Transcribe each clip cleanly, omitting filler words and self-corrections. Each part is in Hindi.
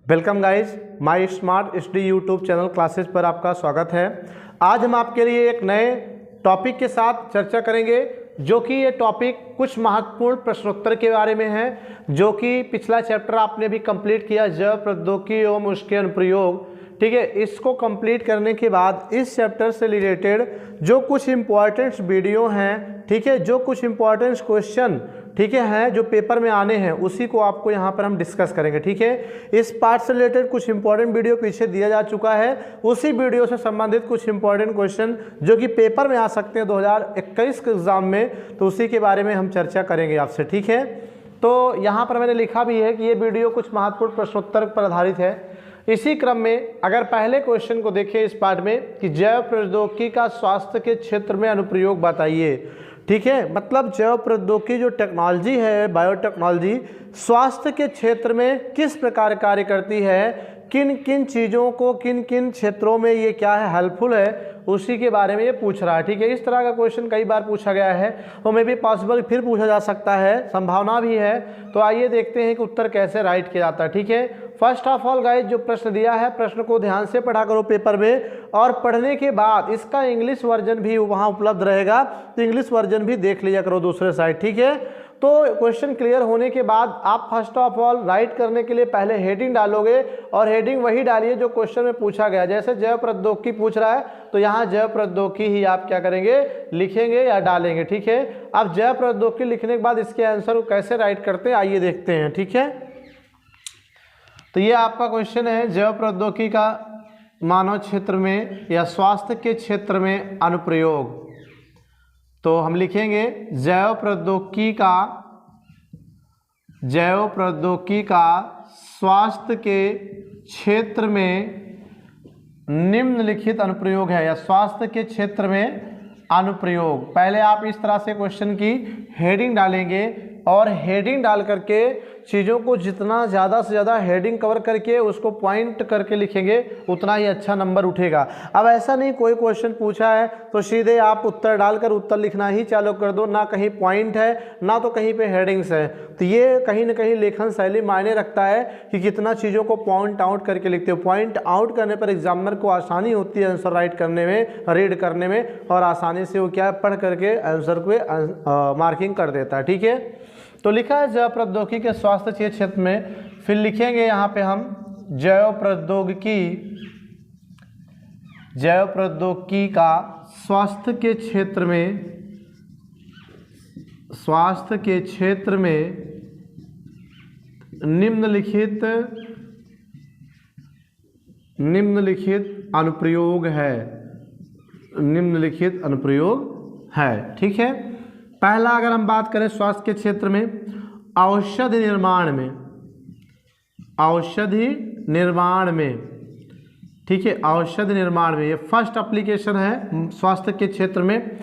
वेलकम गाइज, माई smart study YouTube channel classes पर आपका स्वागत है। आज हम आपके लिए एक नए टॉपिक के साथ चर्चा करेंगे, जो कि ये टॉपिक कुछ महत्वपूर्ण प्रश्नोत्तर के बारे में है, जो कि पिछला चैप्टर आपने भी कंप्लीट किया, जैव प्रौद्योगिकी एवं उसके अनुप्रयोग। ठीक है, इसको कंप्लीट करने के बाद इस चैप्टर से रिलेटेड जो कुछ इम्पोर्टेंट वीडियो हैं, ठीक है, जो कुछ इम्पोर्टेंट क्वेश्चन, ठीक है, हैं जो पेपर में आने हैं, उसी को आपको यहाँ पर हम डिस्कस करेंगे। ठीक है, इस पार्ट से रिलेटेड कुछ इंपॉर्टेंट वीडियो पीछे दिया जा चुका है, उसी वीडियो से संबंधित कुछ इंपॉर्टेंट क्वेश्चन जो कि पेपर में आ सकते हैं 2021 के एग्जाम में, तो उसी के बारे में हम चर्चा करेंगे आपसे। ठीक है, तो यहाँ पर मैंने लिखा भी है कि ये वीडियो कुछ महत्वपूर्ण प्रश्नोत्तर पर आधारित है। इसी क्रम में अगर पहले क्वेश्चन को देखें इस पार्ट में कि जैव प्रौद्योगिकी का स्वास्थ्य के क्षेत्र में अनुप्रयोग बताइए। ठीक है, मतलब जैव प्रौद्योगिकी जो टेक्नोलॉजी है, बायोटेक्नोलॉजी, स्वास्थ्य के क्षेत्र में किस प्रकार कार्य करती है, किन किन चीज़ों को किन किन क्षेत्रों में ये क्या है हेल्पफुल है, उसी के बारे में ये पूछ रहा है। ठीक है, इस तरह का क्वेश्चन कई बार पूछा गया है, तो मे भी पॉसिबल फिर पूछा जा सकता है, संभावना भी है। तो आइए देखते हैं कि उत्तर कैसे राइट किया जाता है। ठीक है, फर्स्ट ऑफ ऑल गाइस, जो प्रश्न दिया है, प्रश्न को ध्यान से पढ़ा करो पेपर में, और पढ़ने के बाद इसका इंग्लिश वर्जन भी वहाँ उपलब्ध रहेगा, तो इंग्लिश वर्जन भी देख लिया करो दूसरे साइड। ठीक है, तो क्वेश्चन क्लियर होने के बाद आप फर्स्ट ऑफ ऑल राइट करने के लिए पहले हेडिंग डालोगे, और हेडिंग वही डालिए जो क्वेश्चन में पूछा गया। जैसे जैव प्रौद्योगिकी पूछ रहा है, तो यहाँ जैव प्रौद्योगिकी ही आप क्या करेंगे, लिखेंगे या डालेंगे। ठीक है, अब जैव प्रौद्योगिकी लिखने के बाद इसके आंसर को कैसे राइट करते हैं आइए देखते हैं। ठीक है, तो ये आपका क्वेश्चन है, जैव प्रौद्योगिकी का मानव क्षेत्र में या स्वास्थ्य के क्षेत्र में अनुप्रयोग। तो हम लिखेंगे जैव प्रौद्योगिकी का स्वास्थ्य के क्षेत्र में निम्नलिखित अनुप्रयोग है, या स्वास्थ्य के क्षेत्र में अनुप्रयोग। पहले आप इस तरह से क्वेश्चन की हेडिंग डालेंगे, और हेडिंग डाल करके चीज़ों को जितना ज़्यादा से ज़्यादा हेडिंग कवर करके उसको पॉइंट करके लिखेंगे, उतना ही अच्छा नंबर उठेगा। अब ऐसा नहीं कोई क्वेश्चन पूछा है तो सीधे आप उत्तर डालकर उत्तर लिखना ही चालू कर दो, ना कहीं पॉइंट है ना तो कहीं पे हेडिंग्स है। तो ये कहीं ना कहीं लेखन शैली मायने रखता है कि कितना चीज़ों को पॉइंट आउट करके लिखते हो। पॉइंट आउट करने पर एग्जामिनर को आसानी होती है आंसर राइट करने में, रीड करने में, और आसानी से वो क्या है पढ़ करके आंसर को मार्किंग कर देता है। ठीक है, तो लिखा है जैव प्रौद्योगिकी के स्वास्थ्य के क्षेत्र में, फिर लिखेंगे यहाँ पे हम जैव प्रौद्योगिकी का स्वास्थ्य के क्षेत्र में निम्नलिखित अनुप्रयोग है। ठीक है, पहला अगर हम बात करें स्वास्थ्य के क्षेत्र में, औषधि निर्माण में, ठीक है, औषधि निर्माण में ये फर्स्ट एप्लीकेशन है स्वास्थ्य के क्षेत्र में।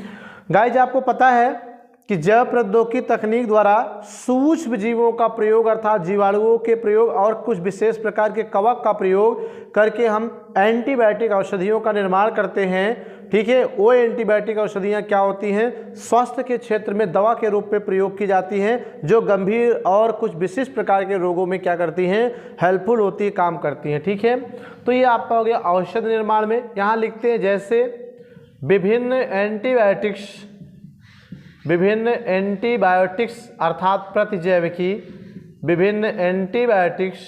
गाइज आपको पता है कि जैव प्रौद्योगिकी तकनीक द्वारा सूक्ष्म जीवों का प्रयोग, अर्थात जीवाणुओं के प्रयोग और कुछ विशेष प्रकार के कवक का प्रयोग करके हम एंटीबायोटिक औषधियों का निर्माण करते हैं। ठीक है, वो एंटीबायोटिक औषधियाँ क्या होती हैं, स्वास्थ्य के क्षेत्र में दवा के रूप में प्रयोग की जाती हैं, जो गंभीर और कुछ विशिष्ट प्रकार के रोगों में क्या करती हैं, हेल्पफुल होती है, काम करती हैं। ठीक है, तो ये आपका हो गया औषध निर्माण में। यहाँ लिखते हैं जैसे विभिन्न एंटीबायोटिक्स अर्थात प्रतिजैविकी, विभिन्न एंटीबायोटिक्स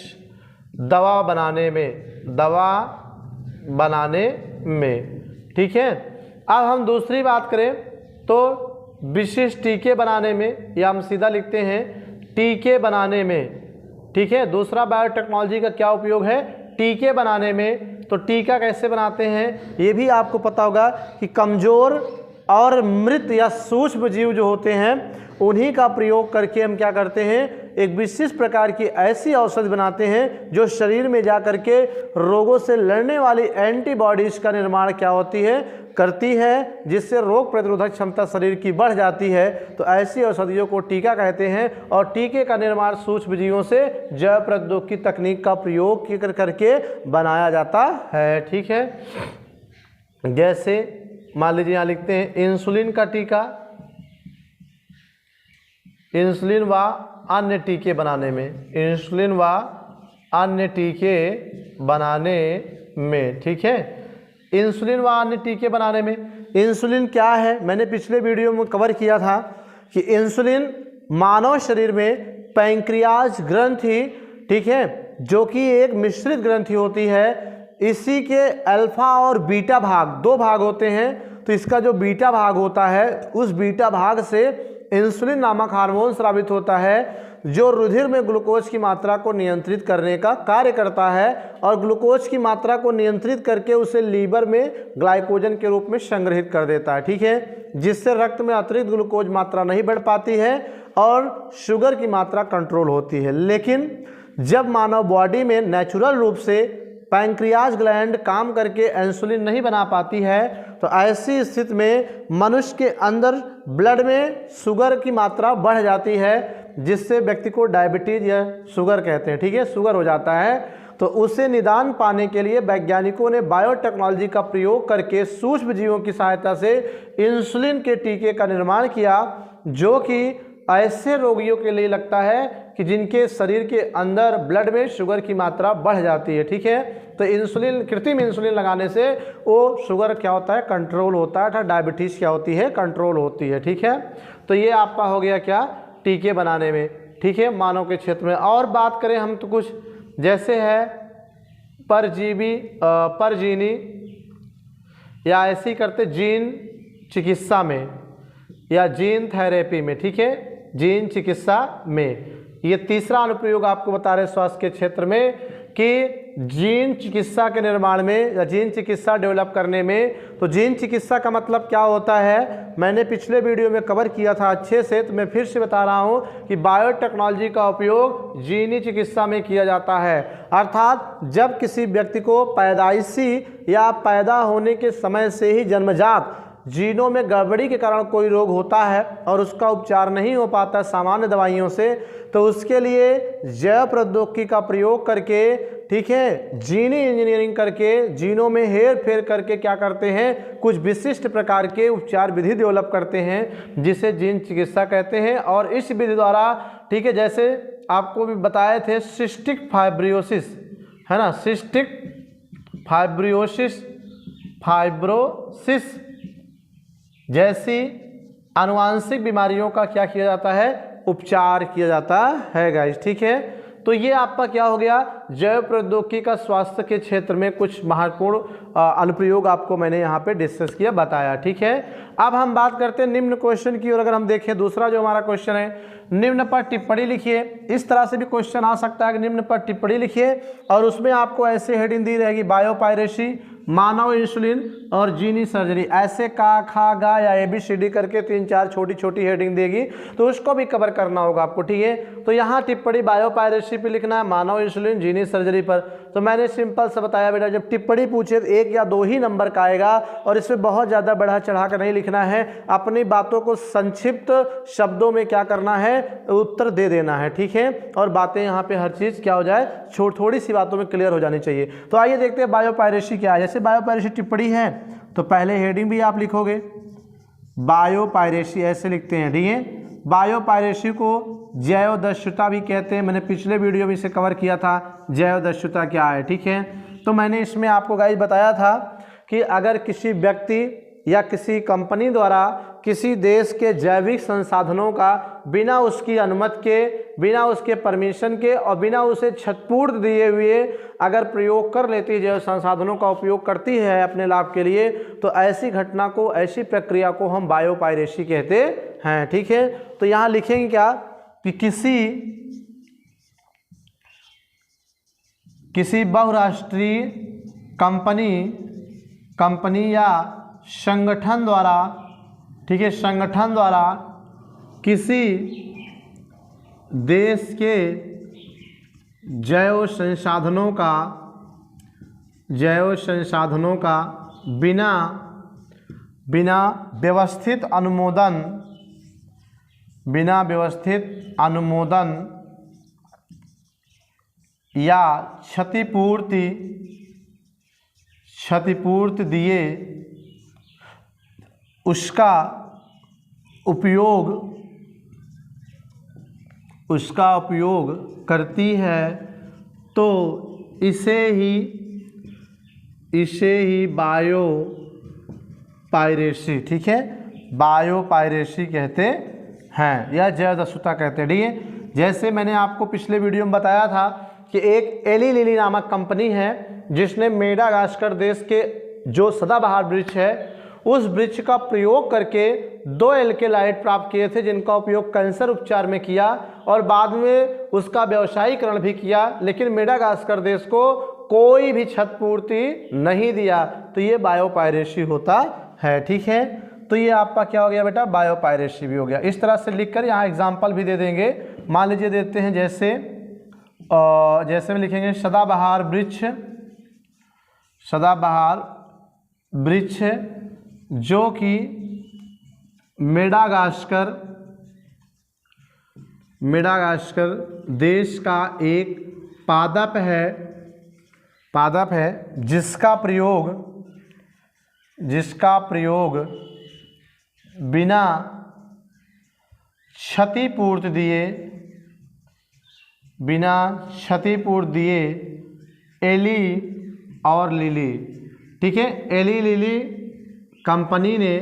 दवा बनाने में। ठीक है, अब हम दूसरी बात करें तो विशिष्ट टीके बनाने में, या हम सीधा लिखते हैं टीके बनाने में। ठीक है, दूसरा बायोटेक्नोलॉजी का क्या उपयोग है, टीके बनाने में। तो टीका कैसे बनाते हैं ये भी आपको पता होगा कि कमज़ोर और मृत या सूक्ष्म जीव जो होते हैं उन्हीं का प्रयोग करके हम क्या करते हैं, एक विशिष्ट प्रकार की ऐसी औषधि बनाते हैं जो शरीर में जा करके रोगों से लड़ने वाली एंटीबॉडीज का निर्माण क्या होती है, करती है, जिससे रोग प्रतिरोधक क्षमता शरीर की बढ़ जाती है। तो ऐसी औषधियों को टीका कहते हैं, और टीके का निर्माण सूक्ष्म जीवों से जैव प्रौद्योगिकी तकनीक का प्रयोग करके बनाया जाता है। ठीक है, जैसे मान लीजिए यहाँ लिखते हैं इंसुलिन का टीका, इंसुलिन व अन्य टीके बनाने में, इंसुलिन व अन्य टीके बनाने में, ठीक है। इंसुलिन व अन्य टीके बनाने में, इंसुलिन क्या है, मैंने पिछले वीडियो में कवर किया था कि इंसुलिन मानव शरीर में पैंक्रियाज ग्रंथि, ठीक है, जो कि एक मिश्रित ग्रंथि होती है, इसी के अल्फा और बीटा भाग, दो भाग होते हैं। तो इसका जो बीटा भाग होता है, उस बीटा भाग से इंसुलिन नामक हार्मोन स्रावित होता है, जो रुधिर में ग्लूकोज की मात्रा को नियंत्रित करने का कार्य करता है और ग्लूकोज की मात्रा को नियंत्रित करके उसे लीवर में ग्लाइकोजन के रूप में संग्रहित कर देता है, ठीक है, जिससे रक्त में अतिरिक्त ग्लूकोज मात्रा नहीं बढ़ पाती है और शुगर की मात्रा कंट्रोल होती है। लेकिन जब मानव बॉडी में नेचुरल रूप से पैंक्रियाज ग्लैंड काम करके इंसुलिन नहीं बना पाती है, तो ऐसी स्थिति में मनुष्य के अंदर ब्लड में शुगर की मात्रा बढ़ जाती है, जिससे व्यक्ति को डायबिटीज या शुगर कहते हैं, ठीक है, शुगर हो जाता है। तो उसे निदान पाने के लिए वैज्ञानिकों ने बायोटेक्नोलॉजी का प्रयोग करके सूक्ष्म जीवों की सहायता से इंसुलिन के टीके का निर्माण किया, जो कि ऐसे रोगियों के लिए लगता है कि जिनके शरीर के अंदर ब्लड में शुगर की मात्रा बढ़ जाती है, ठीक है। तो इंसुलिन, कृत्रिम इंसुलिन लगाने से वो शुगर क्या होता है, कंट्रोल होता है, डायबिटीज़ क्या होती है, कंट्रोल होती है, ठीक है। तो ये आपका हो गया क्या, टीके बनाने में, ठीक है, मानव के क्षेत्र में। और बात करें हम तो कुछ जैसे है परजीवी, परजीनी या ऐसी करते जीन चिकित्सा में या जीन थेरेपी में, ठीक है, जीन चिकित्सा में। ये तीसरा अनुप्रयोग आपको बता रहे स्वास्थ्य के क्षेत्र में कि जीन चिकित्सा के निर्माण में या जीन चिकित्सा डेवलप करने में। तो जीन चिकित्सा का मतलब क्या होता है, मैंने पिछले वीडियो में कवर किया था अच्छे से, तो मैं फिर से बता रहा हूँ कि बायोटेक्नोलॉजी का उपयोग जीनी चिकित्सा में किया जाता है। अर्थात जब किसी व्यक्ति को पैदाइशी या पैदा होने के समय से ही जन्मजात जीनों में गड़बड़ी के कारण कोई रोग होता है और उसका उपचार नहीं हो पाता सामान्य दवाइयों से, तो उसके लिए जैव प्रौद्योगिकी का प्रयोग करके, ठीक है, जीनी इंजीनियरिंग करके, जीनों में हेर फेर करके क्या करते हैं, कुछ विशिष्ट प्रकार के उपचार विधि डेवलप करते हैं, जिसे जीन चिकित्सा कहते हैं। और इस विधि द्वारा, ठीक है, जैसे आपको भी बताए थे सिस्टिक फाइब्रोसिस, है ना, सिस्टिक फाइब्रोसिस जैसी आनुवांशिक बीमारियों का क्या किया जाता है, उपचार किया जाता है गाइस, ठीक है। तो ये आपका क्या हो गया, जैव प्रौद्योगिकी का स्वास्थ्य के क्षेत्र में कुछ महत्वपूर्ण अनुप्रयोग आपको मैंने यहाँ पे डिस्कस किया, बताया, ठीक है। अब हम बात करते हैं निम्न क्वेश्चन की। और अगर हम देखें दूसरा जो हमारा क्वेश्चन है, निम्न पर टिप्पणी लिखिए। इस तरह से भी क्वेश्चन आ सकता है कि निम्न पर टिप्पणी लिखिए और उसमें आपको ऐसे हेडिंग दी रहेगी, बायोपायरेसी, मानव इंसुलिन और जीनी सर्जरी, ऐसे का, खा, गा या ABCD करके 3-4 छोटी छोटी हेडिंग देगी, तो उसको भी कवर करना होगा आपको, ठीक है। तो यहाँ टिप्पणी बायोपायरेसी पे लिखना है, मानव इंसुलिन जीनी सर्जरी पर। तो मैंने सिंपल से बताया बेटा, जब टिप्पणी पूछे तो 1 या 2 ही नंबर का आएगा और इसमें बहुत ज़्यादा बढ़ा चढ़ा कर नहीं लिखना है, अपनी बातों को संक्षिप्त शब्दों में क्या करना है, उत्तर दे देना है, ठीक है। और बातें यहाँ पे हर चीज़ क्या हो जाए, थोड़ी सी बातों में क्लियर हो जानी चाहिए। तो आइए देखते हैं बायोपायरेसी क्या है। जैसे बायोपायरेसी टिप्पणी है तो पहले हेडिंग भी आप लिखोगे बायोपायरेसी, ऐसे लिखते हैं, ठीक है। बायोपायरेसी को जैव दस्युता भी कहते हैं, मैंने पिछले वीडियो में इसे कवर किया था, जैव दस्युता क्या है, ठीक है। तो मैंने इसमें आपको गाइस बताया था कि अगर किसी व्यक्ति या किसी कंपनी द्वारा किसी देश के जैविक संसाधनों का बिना उसकी अनुमति के, बिना उसके परमिशन के और बिना उसे क्षतिपूर्ति दिए हुए अगर प्रयोग कर लेती है, जैव संसाधनों का उपयोग करती है अपने लाभ के लिए, तो ऐसी घटना को, ऐसी प्रक्रिया को हम बायोपायरेसी कहते हैं, ठीक है। तो यहाँ लिखेंगे क्या कि किसी बहुराष्ट्रीय कंपनी या संगठन द्वारा, ठीक है, संगठन द्वारा किसी देश के जैव संसाधनों का बिना व्यवस्थित अनुमोदन या क्षतिपूर्ति दिए उसका उपयोग करती है, तो इसे ही बायो पायरेसी, ठीक है, बायो पायरेसी कहते हैं या जैव दस्युता कहते हैं। ठीक है, जैसे मैंने आपको पिछले वीडियो में बताया था कि एक एली लिली नामक कंपनी है जिसने मेडागास्कर देश के जो सदाबहार वृक्ष है उस वृक्ष का प्रयोग करके 2 एल्केलाइड प्राप्त किए थे जिनका उपयोग कैंसर उपचार में किया और बाद में उसका व्यवसायीकरण भी किया, लेकिन मेडागास्कर देश को कोई भी क्षतिपूर्ति नहीं दिया। तो ये बायोपायरेसी होता है। ठीक है, तो ये आपका क्या हो गया बेटा, बायोपायरेसी भी हो गया। इस तरह से लिखकर यहाँ एग्जाम्पल भी दे देंगे। मान लीजिए देते हैं जैसे में लिखेंगे सदाबहार वृक्ष जो कि मेडागास्कर देश का एक पादप है जिसका प्रयोग बिना क्षतिपूर्ति दिए एली और लिली, ठीक है, एली लिली कंपनी ने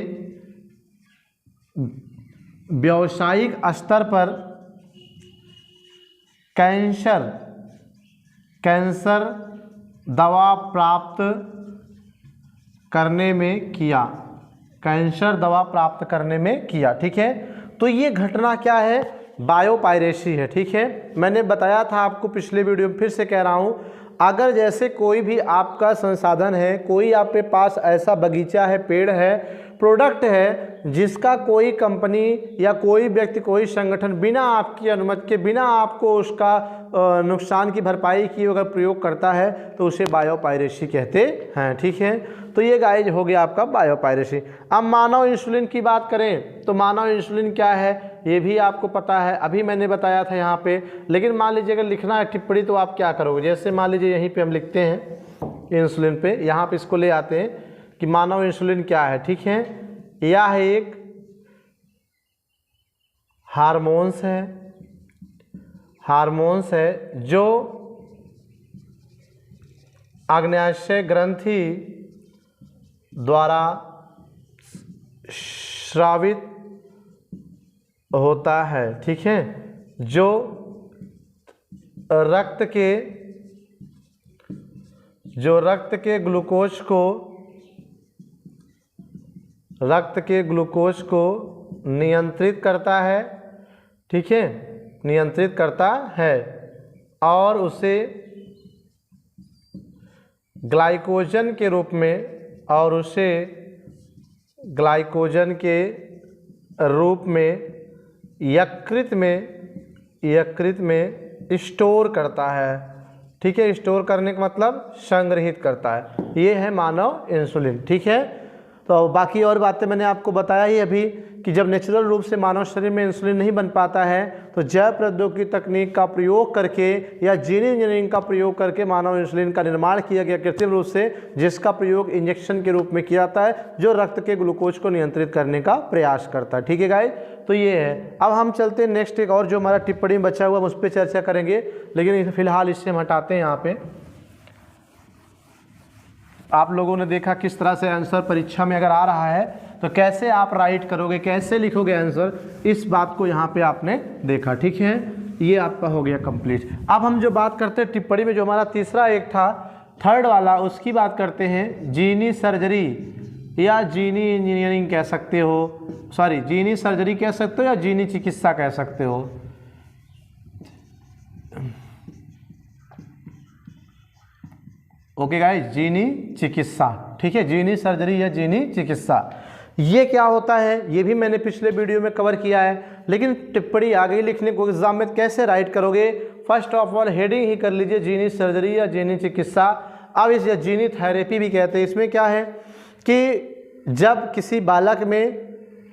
व्यावसायिक स्तर पर कैंसर दवा प्राप्त करने में किया। ठीक है, तो ये घटना क्या है, बायोपायरेसी है। ठीक है, मैंने बताया था आपको पिछले वीडियो में, फिर से कह रहा हूँ, अगर जैसे कोई भी आपका संसाधन है, कोई आपके पास ऐसा बगीचा है, पेड़ है, प्रोडक्ट है जिसका कोई कंपनी या कोई व्यक्ति, कोई संगठन बिना आपकी अनुमति के, बिना आपको उसका नुकसान की भरपाई किए अगर प्रयोग करता है तो उसे बायोपायरेसी कहते हैं। ठीक है, तो ये गाइज हो गया आपका बायोपायरेसी। अब मानव इंसुलिन की बात करें तो मानव इंसुलिन क्या है ये भी आपको पता है, अभी मैंने बताया था यहाँ पे। लेकिन मान लीजिए अगर लिखना है टिप्पणी तो आप क्या करोगे, जैसे मान लीजिए यहीं पे हम लिखते हैं इंसुलिन पे, यहाँ पे इसको ले आते हैं कि मानव इंसुलिन क्या है। ठीक है, यह एक हार्मोन्स है जो अग्न्याशय ग्रंथि द्वारा स्रावित होता है। ठीक है, जो रक्त के ग्लूकोज को नियंत्रित करता है। ठीक है, नियंत्रित करता है और उसे ग्लाइकोजन के रूप में यकृत में स्टोर करता है। ठीक है, स्टोर करने का मतलब संग्रहित करता है। ये है मानव इंसुलिन। ठीक है, तो बाकी और बातें मैंने आपको बताया ही अभी कि जब नेचुरल रूप से मानव शरीर में इंसुलिन नहीं बन पाता है तो जैव प्रौद्योगिकी तकनीक का प्रयोग करके या जीन इंजीनियरिंग का प्रयोग करके मानव इंसुलिन का निर्माण किया गया कृत्रिम रूप से, जिसका प्रयोग इंजेक्शन के रूप में किया जाता है जो रक्त के ग्लूकोज को नियंत्रित करने का प्रयास करता है। ठीक है गाइस, तो ये है। अब हम चलते हैं नेक्स्ट एक और जो हमारा टिप्पणी में बचा हुआ उस पर चर्चा करेंगे, लेकिन फिलहाल इससे हम हटाते हैं। यहाँ पे आप लोगों ने देखा किस तरह से आंसर परीक्षा में अगर आ रहा है तो कैसे आप राइट करोगे, कैसे लिखोगे आंसर, इस बात को यहाँ पे आपने देखा। ठीक है, ये आपका हो गया कंप्लीट। अब हम जो बात करते हैं टिप्पणी में, जो हमारा तीसरा एक था, थर्ड वाला, उसकी बात करते हैं। जीनी सर्जरी या जीनी इंजीनियरिंग कह सकते हो, सॉरी जीनी सर्जरी कह सकते हो या जीनी चिकित्सा कह सकते हो। ओके गाइस, जीनी चिकित्सा। ठीक है, जीनी सर्जरी या जीनी चिकित्सा, ये क्या होता है ये भी मैंने पिछले वीडियो में कवर किया है, लेकिन टिप्पणी आ गई लिखने को एग्जाम में, कैसे राइट करोगे। फर्स्ट ऑफ ऑल हेडिंग ही कर लीजिए, जीनी सर्जरी या जीनी चिकित्सा। अब इस जीनी थेरेपी भी कहते हैं। इसमें क्या है कि जब किसी बालक में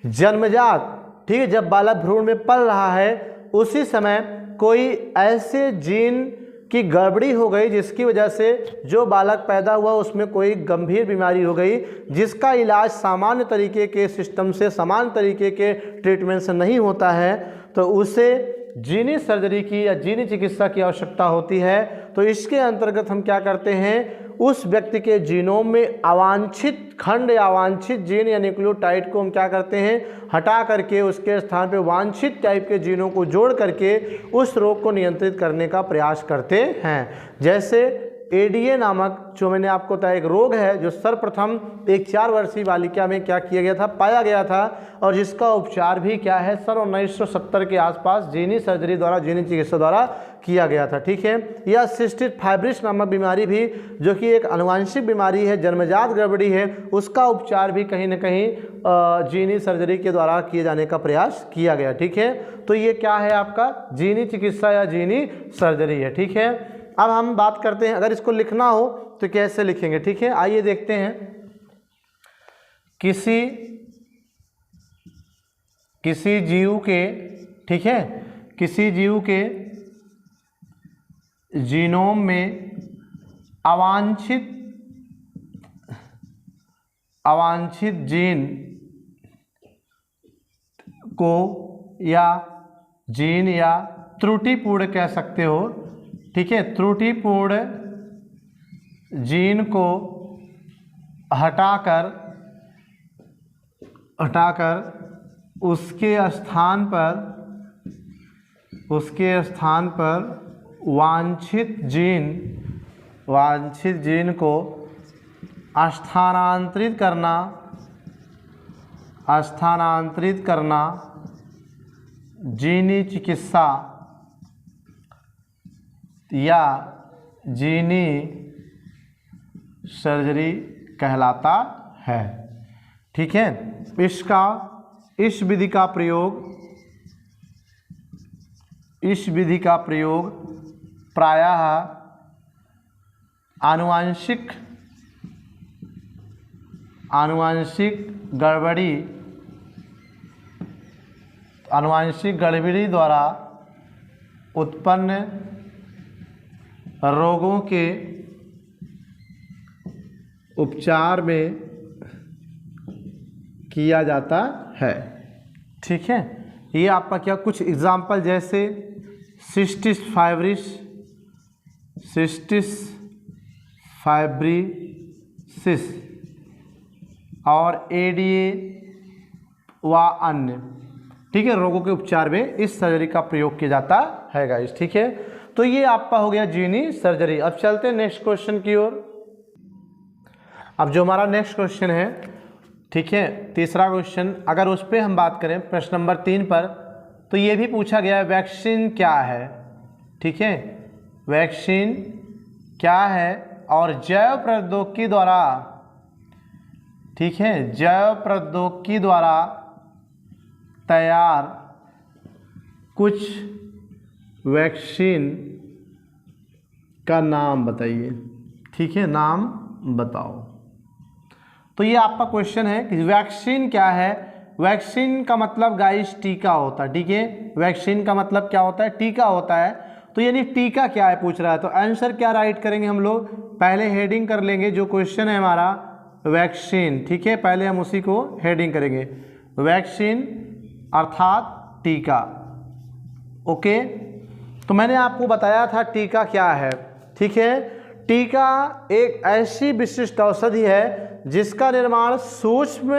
जन्मजात, ठीक है, जब बालक भ्रूण में पल रहा है उसी समय कोई ऐसे जीन की गड़बड़ी हो गई जिसकी वजह से जो बालक पैदा हुआ उसमें कोई गंभीर बीमारी हो गई, जिसका इलाज सामान्य तरीके के सिस्टम से, सामान्य तरीके के ट्रीटमेंट से नहीं होता है, तो उसे जीनी सर्जरी की या जीनी चिकित्सा की आवश्यकता होती है। तो इसके अंतर्गत हम क्या करते हैं, उस व्यक्ति के जीनोम में अवांछित खंड या अवांछित जीन या न्यूक्लियोटाइड को हम क्या करते हैं, हटा करके उसके स्थान पे वांछित टाइप के जीनों को जोड़ करके उस रोग को नियंत्रित करने का प्रयास करते हैं। जैसे एडीए नामक जो मैंने आपको बताया एक रोग है जो सर्वप्रथम एक 4 वर्षीय बालिका में क्या किया गया था, पाया गया था, और जिसका उपचार भी क्या है, सन 1970 के आसपास जीनी सर्जरी द्वारा, जीनी चिकित्सा द्वारा किया गया था। ठीक है। या सिस्टिक फाइब्रिस नामक बीमारी भी जो कि एक आनुवांशिक बीमारी है, जन्मजात गड़बड़ी है, उसका उपचार भी कहीं ना कहीं जीनी सर्जरी के द्वारा किए जाने का प्रयास किया गया। ठीक है। तो ये क्या है आपका जीनी चिकित्सा या जीनी सर्जरी है। ठीक है। अब हम बात करते हैं, अगर इसको लिखना हो तो कैसे लिखेंगे। ठीक है। आइए देखते हैं। किसी जीव के, ठीक है, किसी जीव के जीनोम में अवांछित जीन को या जीन या त्रुटिपूर्ण कह सकते हो। ठीक है। त्रुटिपूर्ण जीन को हटाकर उसके स्थान पर वांछित जीन को स्थानांतरित करना जीनी चिकित्सा या जीनी सर्जरी कहलाता है। ठीक है। इस विधि का प्रयोग प्रायः आनुवांशिक गड़बड़ी द्वारा उत्पन्न रोगों के उपचार में किया जाता है। ठीक है। ये आपका क्या कुछ एग्जाम्पल, जैसे सिस्टिस फाइब्रिसिस और एडीए व अन्य, ठीक है, रोगों के उपचार में इस सर्जरी का प्रयोग किया जाता है गाइस। ठीक है। तो ये आपका हो गया जीनी सर्जरी। अब चलते हैं नेक्स्ट क्वेश्चन की ओर। अब जो हमारा नेक्स्ट क्वेश्चन है, ठीक है, तीसरा क्वेश्चन, अगर उस पर हम बात करें प्रश्न नंबर 3 पर, तो ये भी पूछा गया है वैक्सीन क्या है। ठीक है। वैक्सीन क्या है और जैव प्रौद्योगिकी द्वारा, ठीक है, जैव प्रौद्योगिकी द्वारा तैयार कुछ वैक्सीन का नाम बताइए। ठीक है। नाम बताओ। तो ये आपका क्वेश्चन है कि वैक्सीन क्या है। वैक्सीन का मतलब गाइस टीका होता है। ठीक है। वैक्सीन का मतलब क्या होता है, टीका होता है। तो यानी टीका क्या है पूछ रहा है, तो आंसर क्या राइट करेंगे हम लोग, पहले हेडिंग कर लेंगे जो क्वेश्चन है हमारा वैक्सीन। ठीक है। पहले हम उसी को हेडिंग करेंगे, वैक्सीन अर्थात टीका। ओके। तो मैंने आपको बताया था टीका क्या है। ठीक है। टीका एक ऐसी विशिष्ट औषधि है जिसका निर्माण सूक्ष्म,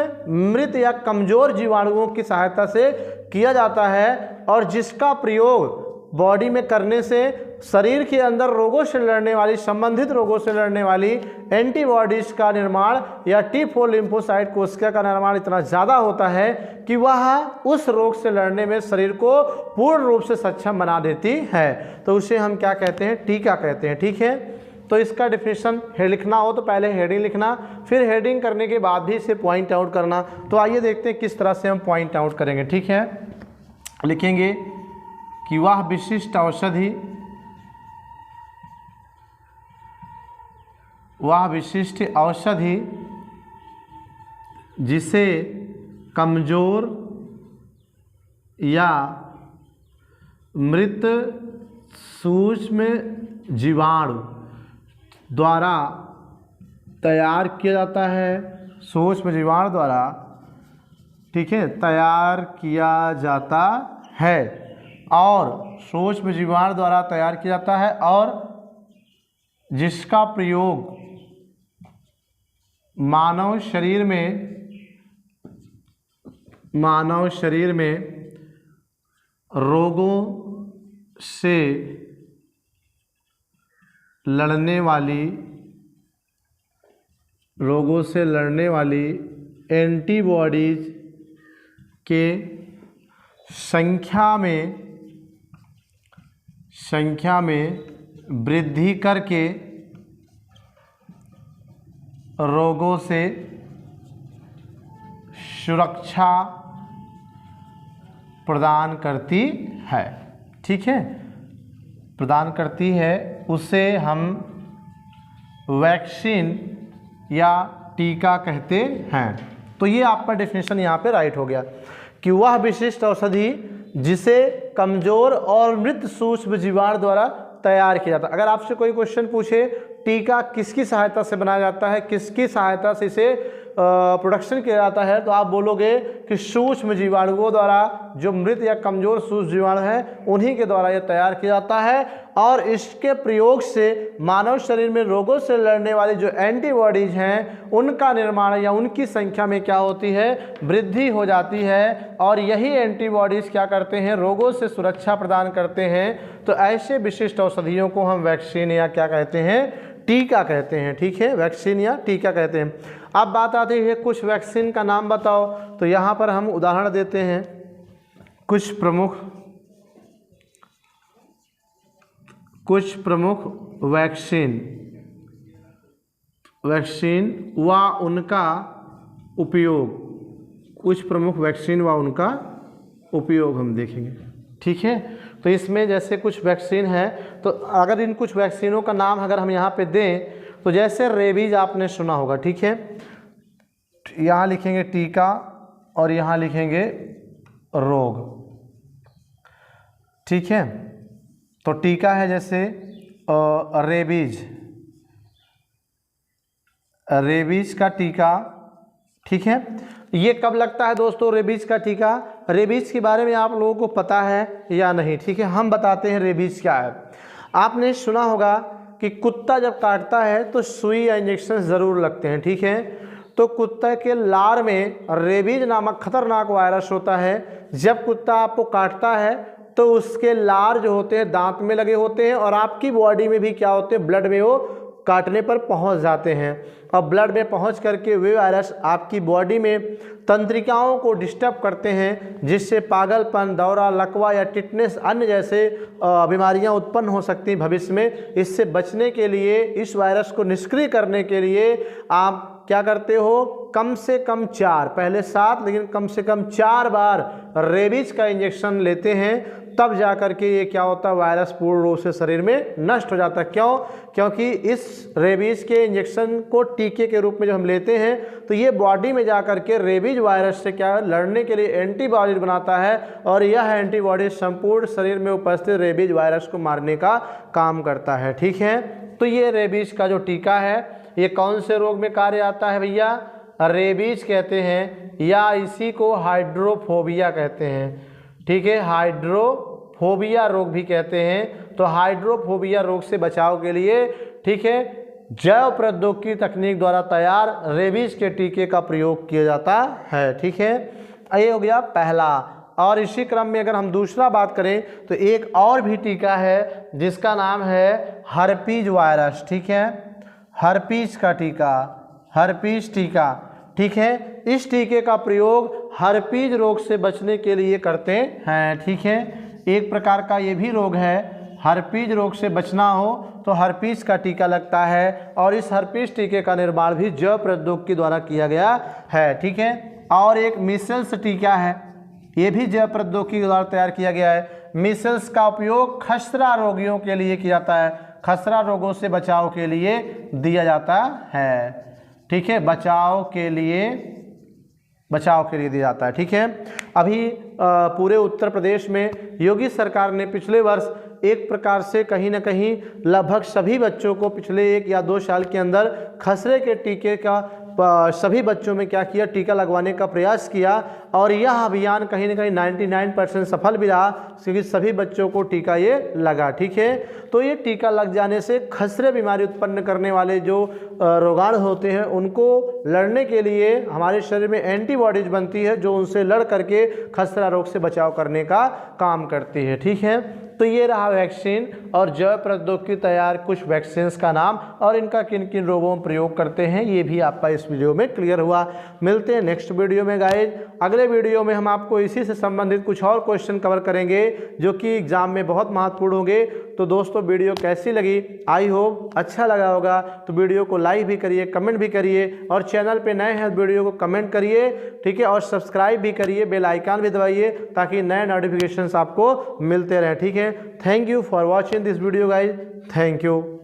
मृत या कमजोर जीवाणुओं की सहायता से किया जाता है और जिसका प्रयोग बॉडी में करने से शरीर के अंदर रोगों से लड़ने वाली, संबंधित रोगों से लड़ने वाली एंटीबॉडीज का निर्माण या T4 लिम्फोसाइट कोशिका का निर्माण इतना ज़्यादा होता है कि वह उस रोग से लड़ने में शरीर को पूर्ण रूप से सक्षम बना देती है। तो उसे हम क्या कहते हैं, टीका कहते हैं। ठीक है। तो इसका डिफिनेशन लिखना हो तो पहले हेडिंग लिखना, फिर हेडिंग करने के बाद भी इसे पॉइंट आउट करना। तो आइए देखते हैं किस तरह से हम पॉइंट आउट करेंगे। ठीक है। लिखेंगे कि वह विशिष्ट औषधि जिसे कमजोर या मृत सूक्ष्म जीवाणु द्वारा तैयार किया जाता है, सूक्ष्म जीवाणु द्वारा, ठीक है, तैयार किया जाता है और सूक्ष्म जीवाणु द्वारा तैयार किया जाता है और जिसका प्रयोग मानव शरीर में रोगों से लड़ने वाली एंटीबॉडीज के संख्या में वृद्धि करके रोगों से सुरक्षा प्रदान करती है। ठीक है, प्रदान करती है, उसे हम वैक्सीन या टीका कहते हैं। तो ये आपका डेफिनेशन यहाँ पे राइट हो गया कि वह विशिष्ट औषधि जिसे कमजोर और मृत सूक्ष्म जीवाणु द्वारा तैयार किया जाता है। अगर आपसे कोई क्वेश्चन पूछे टीका किसकी सहायता से बनाया जाता है, किसकी सहायता से इसे प्रोडक्शन किया जाता है, तो आप बोलोगे कि सूक्ष्म जीवाणुओं द्वारा, जो मृत या कमजोर सूक्ष्म जीवाणु हैं उन्हीं के द्वारा यह तैयार किया जाता है। और इसके प्रयोग से मानव शरीर में रोगों से लड़ने वाली जो एंटीबॉडीज हैं उनका निर्माण या उनकी संख्या में क्या होती है, वृद्धि हो जाती है। और यही एंटीबॉडीज क्या करते हैं, रोगों से सुरक्षा प्रदान करते हैं। तो ऐसे विशिष्ट औषधियों को हम वैक्सीन या क्या कहते हैं, टीका कहते हैं। ठीक है, वैक्सीन या टीका कहते हैं। अब बात आती है कुछ वैक्सीन का नाम बताओ, तो यहाँ पर हम उदाहरण देते हैं कुछ प्रमुख वैक्सीन व उनका उपयोग, कुछ प्रमुख वैक्सीन व उनका उपयोग हम देखेंगे। ठीक है, तो इसमें जैसे कुछ वैक्सीन है, तो अगर इन कुछ वैक्सीनों का नाम अगर हम यहाँ पे दें, तो जैसे रेबीज आपने सुना होगा। ठीक है, यहाँ लिखेंगे टीका और यहाँ लिखेंगे रोग। ठीक है, तो टीका है जैसे रेबीज का टीका। ठीक है, ये कब लगता है दोस्तों रेबीज का टीका? रेबीज के बारे में आप लोगों को पता है या नहीं? ठीक है, हम बताते हैं रेबीज क्या है। आपने सुना होगा कि कुत्ता जब काटता है तो सुई या इंजेक्शन ज़रूर लगते हैं। ठीक है, तो कुत्ते के लार में रेबीज नामक खतरनाक वायरस होता है। जब कुत्ता आपको काटता है तो उसके लार जो होते हैं दांत में लगे होते हैं और आपकी बॉडी में भी क्या होते हैं, ब्लड में वो काटने पर पहुंच जाते हैं। और ब्लड में पहुंच करके वे वायरस आपकी बॉडी में तंत्रिकाओं को डिस्टर्ब करते हैं, जिससे पागलपन, दौरा, लकवा या टिटनेस अन्य जैसे बीमारियां उत्पन्न हो सकती हैं भविष्य में। इससे बचने के लिए, इस वायरस को निष्क्रिय करने के लिए आप क्या करते हो, कम से कम 4, पहले 7 लेकिन कम से कम 4 बार रेबीज का इंजेक्शन लेते हैं। तब जा कर के ये क्या होता है, वायरस पूर्ण रूप से शरीर में नष्ट हो जाता है। क्यों? क्योंकि इस रेबीज के इंजेक्शन को टीके के रूप में जब हम लेते हैं तो ये बॉडी में जा कर के रेबीज वायरस से क्या लड़ने के लिए एंटीबॉडी बनाता है, और यह एंटीबॉडी संपूर्ण शरीर में उपस्थित रेबीज वायरस को मारने का काम करता है। ठीक है, तो ये रेबीज का जो टीका है ये कौन से रोग में कार्य आता है भैया? रेबीज कहते हैं, या इसी को हाइड्रोफोबिया कहते हैं। ठीक है, हाइड्रोफोबिया रोग भी कहते हैं। तो हाइड्रोफोबिया रोग से बचाव के लिए, ठीक है, जैव प्रौद्योगिकी तकनीक द्वारा तैयार रेबीज के टीके का प्रयोग किया जाता है। ठीक है, ये हो गया पहला। और इसी क्रम में अगर हम दूसरा बात करें तो एक और भी टीका है जिसका नाम है हर्पीज वायरस। ठीक है, हर्पीज का टीका, हर्पीज टीका। ठीक है, इस टीके का प्रयोग हर्पीज रोग से बचने के लिए करते हैं। ठीक है, एक प्रकार का ये भी रोग है, हर्पीज रोग से बचना हो तो हर्पीज का टीका लगता है, और इस हर्पीज टीके का निर्माण भी जैव प्रौद्योगिकी द्वारा किया गया है। ठीक है, और एक मीसल्स टीका है, ये भी जैव प्रौद्योगिकी द्वारा तैयार किया गया है। मीसल्स का उपयोग खसरा रोगियों के लिए किया जाता है, खसरा रोगों से बचाव के लिए दिया जाता है। ठीक है, बचाव के लिए दिया जाता है। ठीक है, अभी पूरे उत्तर प्रदेश में योगी सरकार ने पिछले वर्ष एक प्रकार से कहीं ना कहीं लगभग सभी बच्चों को पिछले 1 या 2 साल के अंदर खसरे के टीके का सभी बच्चों में क्या किया, टीका लगवाने का प्रयास किया। और यह अभियान कहीं ना कहीं 99% सफल भी रहा, क्योंकि सभी बच्चों को टीका ये लगा। ठीक है, तो ये टीका लग जाने से खसरे बीमारी उत्पन्न करने वाले जो रोगाणु होते हैं उनको लड़ने के लिए हमारे शरीर में एंटीबॉडीज बनती है, जो उनसे लड़ करके खसरा रोग से बचाव करने का काम करती है। ठीक है, तो ये रहा वैक्सीन और जैव प्रौद्योगिकी तैयार कुछ वैक्सीन्स का नाम और इनका किन किन रोगों में प्रयोग करते हैं, ये भी आपका इस वीडियो में क्लियर हुआ। मिलते हैं नेक्स्ट वीडियो में गाइज। अगले वीडियो में हम आपको इसी से संबंधित कुछ और क्वेश्चन कवर करेंगे जो कि एग्जाम में बहुत महत्वपूर्ण होंगे। तो दोस्तों वीडियो कैसी लगी, आई होप अच्छा लगा होगा, तो वीडियो को लाइक भी करिए, कमेंट भी करिए और चैनल पे नए हैं वीडियो को कमेंट करिए। ठीक है, और सब्सक्राइब भी करिए, बेल आइकन भी दबाइए ताकि नए नोटिफिकेशंस आपको मिलते रहें। ठीक है, thank you for watching this video guys, thank you.